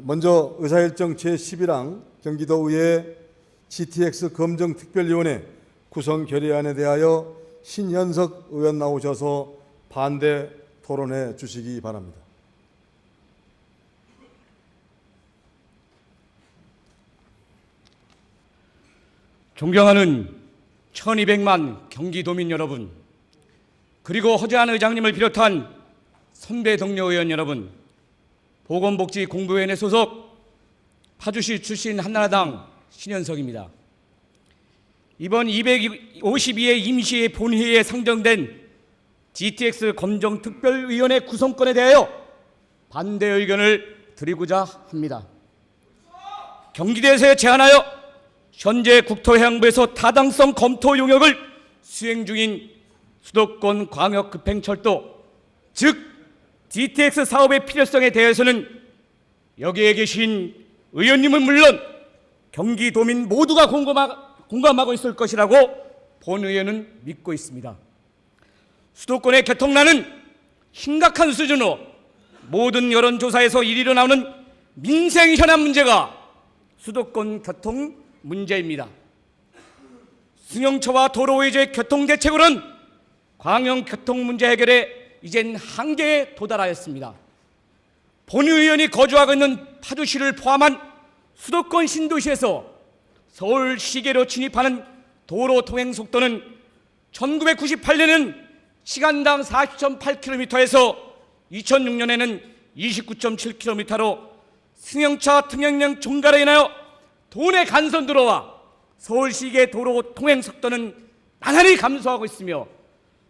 먼저 의사일정 제11항 경기도의회 GTX 검정특별위원회 구성 결의안에 대하여 신현석 의원 나오셔서 반대 토론해 주시기 바랍니다. 존경하는 1200만 경기도민 여러분, 그리고 허재한 의장님을 비롯한 선배 동료 의원 여러분, 보건복지공부위원회 소속 파주시 출신 한나라당 신현석입니다. 이번 252회 임시회 본회의에 상정된 GTX 검정특별위원회 구성권에 대하여 반대 의견을 드리고자 합니다. 경기도에서 제안하여 현재 국토해양부에서 타당성 검토 용역을 수행 중인 수도권 광역급행철도, 즉 GTX 사업의 필요성에 대해서는 여기에 계신 의원님은 물론 경기도민 모두가 공감하고 있을 것이라고 본 의원은 믿고 있습니다. 수도권의 교통난은 심각한 수준으로 모든 여론조사에서 1위로 나오는 민생 현안 문제가 수도권 교통 문제입니다. 승용차와 도로 위주의 교통 대책으로는 광역 교통 문제 해결에 이젠 한계에 도달하였습니다. 본 의원이 거주하고 있는 파주시를 포함한 수도권 신도시에서 서울 시계로 진입하는 도로 통행 속도는 1998년에는 시간당 40.8km에서 2006년에는 29.7km로 승용차 통행량 증가로 인하여 도내 간선 도로와 서울시계 도로 통행 속도는 나날이 감소하고 있으며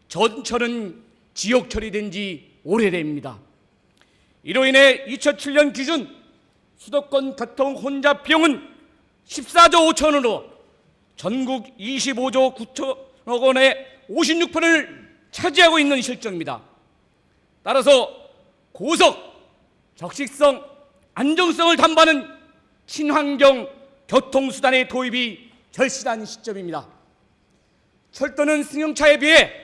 전철은 지옥 처리된 지 오래됩니다. 이로 인해 2007년 기준 수도권 교통 혼잡 비용은 14조 5천원으로 전국 25조 9천억 원의 56%를 차지하고 있는 실정입니다. 따라서 고속, 적식성, 안정성을 담보하는 친환경 교통수단의 도입이 절실한 시점입니다. 철도는 승용차에 비해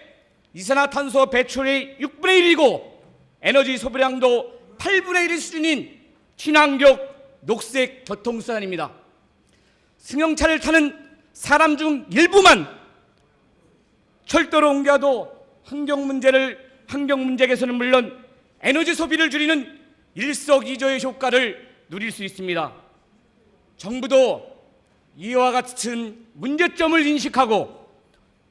이산화탄소 배출의 6분의 1이고 에너지 소비량도 8분의 1 수준인 친환경 녹색 교통수단입니다. 승용차를 타는 사람 중 일부만 철도로 옮겨도 환경 문제 개선은 물론 에너지 소비를 줄이는 일석이조의 효과를 누릴 수 있습니다. 정부도 이와 같은 문제점을 인식하고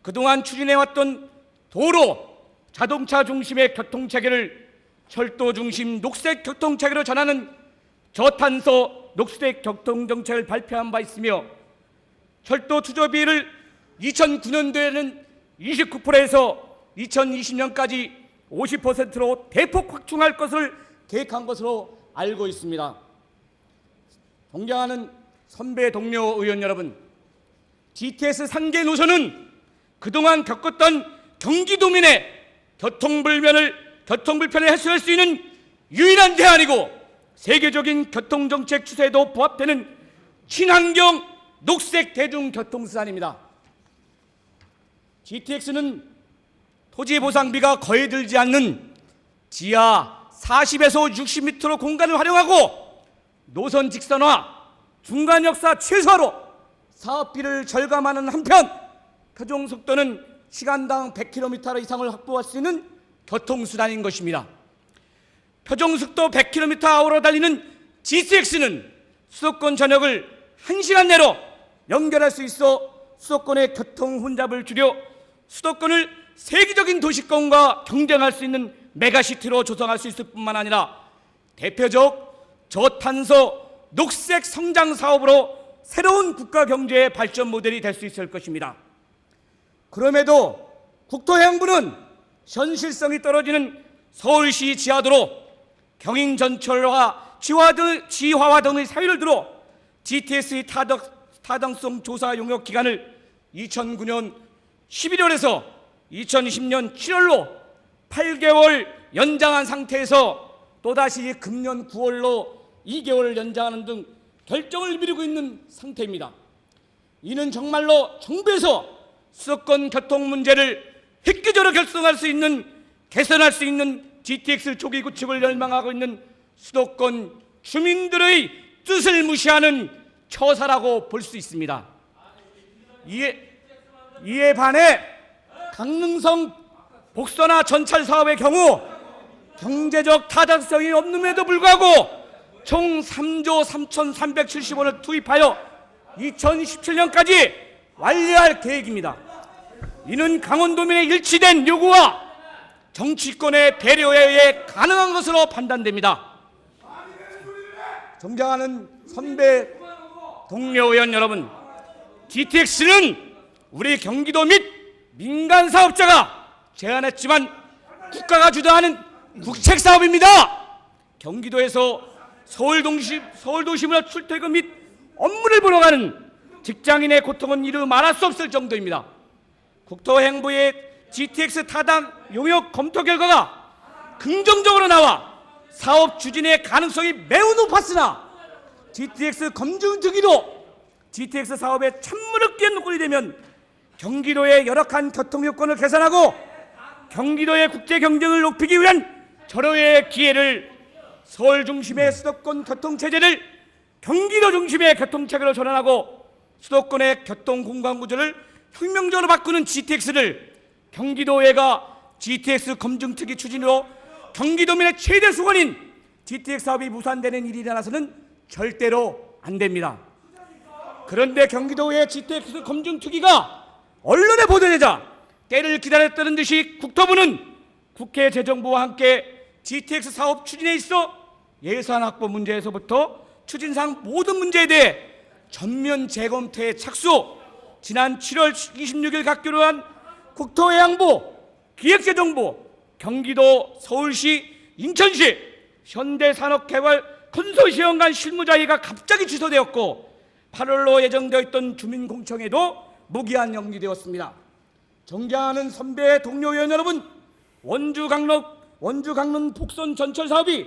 그동안 추진해왔던 도로, 자동차 중심의 교통체계를 철도 중심 녹색 교통체계로 전하는 저탄소 녹색 교통정책을 발표한 바 있으며 철도 투자비를 2009년도에는 29%에서 2020년까지 50%로 대폭 확충할 것을 계획한 것으로 알고 있습니다. 존경하는 선배 동료 의원 여러분, GTX 3개 노선은 그동안 겪었던 경기도민의 교통불편을 해소할 수 있는 유일한 대안이고 세계적인 교통정책 추세에도 부합되는 친환경 녹색 대중교통수단입니다. GTX는 토지 보상비가 거의 들지 않는 지하 40에서 60m로 공간을 활용하고 노선 직선화, 중간 역사 최소화로 사업비를 절감하는 한편 표준 속도는 시간당 100km 이상을 확보할 수 있는 교통수단인 것입니다. 표준속도 100km/h로 달리는 GTX는 수도권 전역을 1시간 내로 연결할 수 있어 수도권의 교통 혼잡을 줄여 수도권을 세계적인 도시권과 경쟁할 수 있는 메가시티로 조성할 수 있을 뿐만 아니라 대표적 저탄소 녹색 성장 사업으로 새로운 국가 경제의 발전 모델이 될 수 있을 것입니다. 그럼에도 국토해양부는 현실성이 떨어지는 서울시 지하도로, 경인전철화, 지화화 등의 사유를 들어 GTX의 타당성 조사 용역 기간을 2009년 11월에서 2020년 7월로 8개월 연장한 상태에서 또다시 금년 9월로 2개월을 연장하는 등 결정을 미루고 있는 상태입니다. 이는 정말로 정부에서 수도권 교통 문제를 획기적으로 개선할 수 있는 GTX 초기 구축을 열망하고 있는 수도권 주민들의 뜻을 무시하는 처사라고 볼 수 있습니다. 이에 반해 강릉성 복선화 전철 사업의 경우 경제적 타당성이 없음에도 불구하고 총 3조 3,370원을 투입하여 2017년까지 완료할 계획입니다. 이는 강원도민의 일치된 요구와 정치권의 배려에 의해 가능한 것으로 판단됩니다. 존경하는 선배 동료 의원 여러분, GTX는 우리 경기도 및 민간 사업자가 제안했지만 국가가 주도하는 국책 사업입니다. 경기도에서 서울 도심으로 출퇴근 및 업무를 보러 가는 직장인의 고통은 이루 말할 수 없을 정도입니다. 국토행부의 GTX 타당 용역 검토 결과가 긍정적으로 나와 사업 추진의 가능성이 매우 높았으나 GTX 검증 등기로 GTX 사업에 찬물을 끼얹는 꼴이 되면 경기도의 열악한 교통 여건을 개선하고 경기도의 국제 경쟁을 높이기 위한 절호의 기회를 서울 중심의 수도권 교통체제를 경기도 중심의 교통체계로 전환하고 수도권의 교통 공간 구조를 혁명적으로 바꾸는 GTX를 경기도의회가 GTX 검증특위 추진으로 경기도민의 최대 수건인 GTX 사업이 무산되는 일이 일어나서는 절대로 안 됩니다. 그런데 경기도의 GTX 검증특위가 언론에 보도되자 때를 기다렸다는 듯이 국토부는 국회 재정부와 함께 GTX 사업 추진에 있어 예산 확보 문제에서부터 추진상 모든 문제에 대해 전면 재검토에 착수, 지난 7월 26일 각교로한 국토해양부, 기획재정부, 경기도, 서울시, 인천시, 현대산업개발 컨소시엄 간 실무자회의가 갑자기 취소되었고 8월로 예정되어 있던 주민공청회도 무기한 연기되었습니다. 존경하는 선배 동료 의원 여러분, 원주 강릉 복선 전철 사업이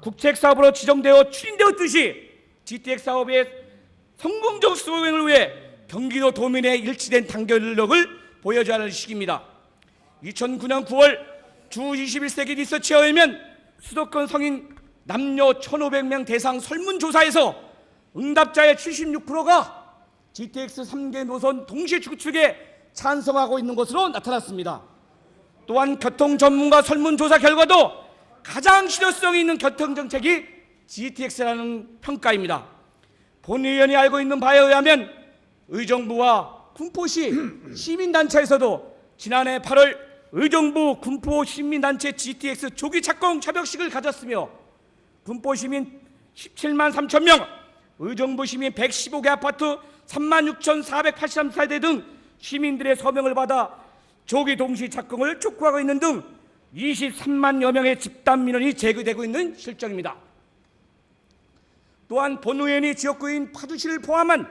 국책 사업으로 지정되어 추진되었듯이 GTX 사업의 성공적 수행을 위해 경기도 도민의 일치된 단결력을 보여줘야 할 시기입니다. 2009년 9월 주 21세기 리서치에 의하면 수도권 성인 남녀 1,500명 대상 설문조사에서 응답자의 76%가 GTX 3개 노선 동시 구축에 찬성하고 있는 것으로 나타났습니다. 또한 교통 전문가 설문조사 결과도 가장 실효성이 있는 교통정책이 GTX라는 평가입니다. 본 의원이 알고 있는 바에 의하면 의정부와 군포시 시민단체에서도 지난해 8월 의정부 군포 시민단체 GTX 조기 착공 협약식을 가졌으며 군포 시민 17만 3천 명, 의정부 시민 115개 아파트 36,483세대 등 시민들의 서명을 받아 조기 동시 착공을 촉구하고 있는 등 23만여 명의 집단 민원이 제기되고 있는 실정입니다. 또한 본 의원이 지역구인 파주시를 포함한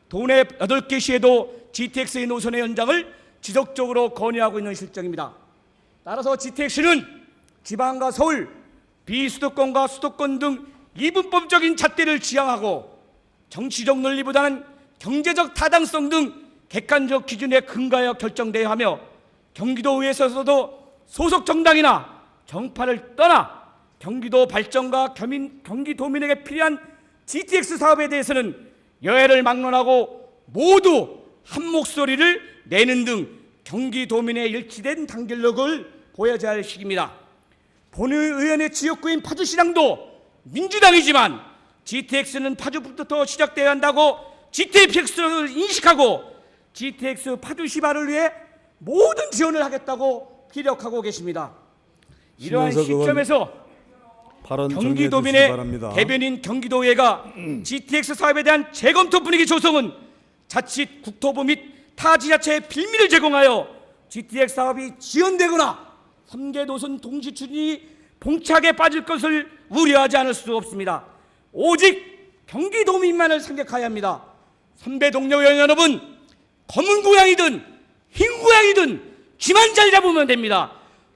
도내 8개 시에도 GTX의 노선의 연장을 지속적으로 건의하고 있는 실정입니다. 따라서 GTX는 지방과 서울, 비수도권과 수도권 등 이분법적인 잣대를 지향하고 정치적 논리보다는 경제적 타당성 등 객관적 기준에 근거하여 결정되어야 하며 경기도의회에서도 소속 정당이나 정파를 떠나 경기도 발전과 경기도민에게 필요한 GTX 사업에 대해서는 여야를 막론하고 모두 한 목소리를 내는 등 경기도민의 일치된 단결력을 보여줘야 할 시기입니다. 본 의원의 지역구인 파주시장도 민주당이지만 GTX는 파주부터 시작되어야 한다고 GTX를 인식하고 GTX 파주시 발을 위해 모든 지원을 하겠다고 기력하고 계십니다. 이러한 시점에서 경기도민의 대변인 경기도의회가 GTX 사업에 대한 재검토 분위기 조성은 자칫 국토부 및 타 지자체에 빌미를 제공하여 GTX 사업이 지연되거나 3개 노선 동시 추진이 봉착에 빠질 것을 우려하지 않을 수 없습니다. 오직 경기도민만을 생각해야 합니다. 선배 동료 의원 여러분, 검은 고양이든 흰 고양이든 쥐만 잘 잡으면 됩니다.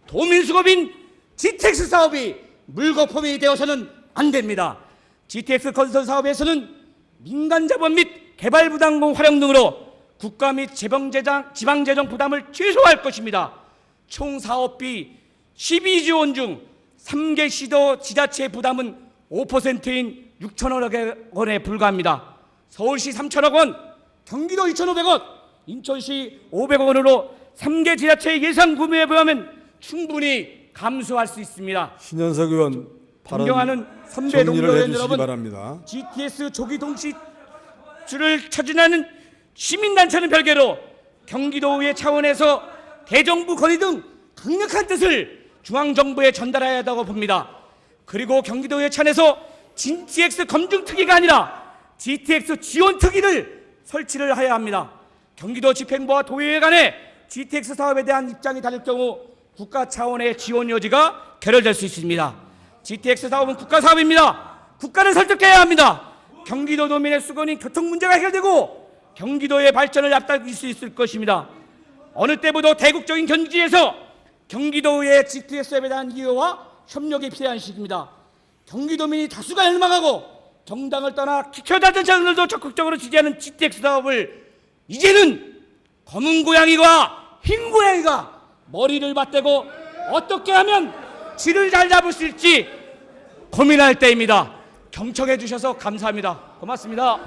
도민수급인 GTX 사업이 물거품이 되어서는 안 됩니다. GTX 건설 사업에서는 민간 자본 및 개발 부담금 활용 등으로 국가 및 지방재정 부담을 최소화할 것입니다. 총 사업비 12조 원 중 3개 시도 지자체 부담은 5%인 6천억 원에 불과합니다. 서울시 3천억 원, 경기도 2,500억, 인천시 500억 원으로 3개 지자체의 예산 구매에 비하면 충분히 감수할 수 있습니다. 신현석 의원 발언 존경하는 선배 동료 정리를 의원 해주시기 여러분, 바랍니다. GTX 조기 동치주를 추진하는 시민단체는 별개로 경기도의회 차원에서 대정부 건의 등 강력한 뜻을 중앙정부에 전달해야 한다고 봅니다. 그리고 경기도의회 차원에서 GTX 검증특위가 아니라 GTX 지원특위를 설치를 해야 합니다. 경기도 집행부와 도의회 간에 GTX 사업에 대한 입장이 다를 경우 국가 차원의 지원 여지가 결여될 수 있습니다. GTX 사업은 국가 사업입니다. 국가를 설득해야 합니다. 경기도 도민의 수건인 교통 문제가 해결되고 경기도의 발전을 앞당길 수 있을 것입니다. 어느 때보다 대국적인 경지에서 경기도의 GTX에 대한 이해와 협력이 필요한 시기입니다. 경기도민이 다수가 열망하고 정당을 떠나 기초자든 자들도 적극적으로 지지하는 GTX 사업을 이제는 검은 고양이와 흰 고양이가 머리를 맞대고 어떻게 하면 질을 잘 잡을 수 있을지 고민할 때입니다. 경청해 주셔서 감사합니다. 고맙습니다.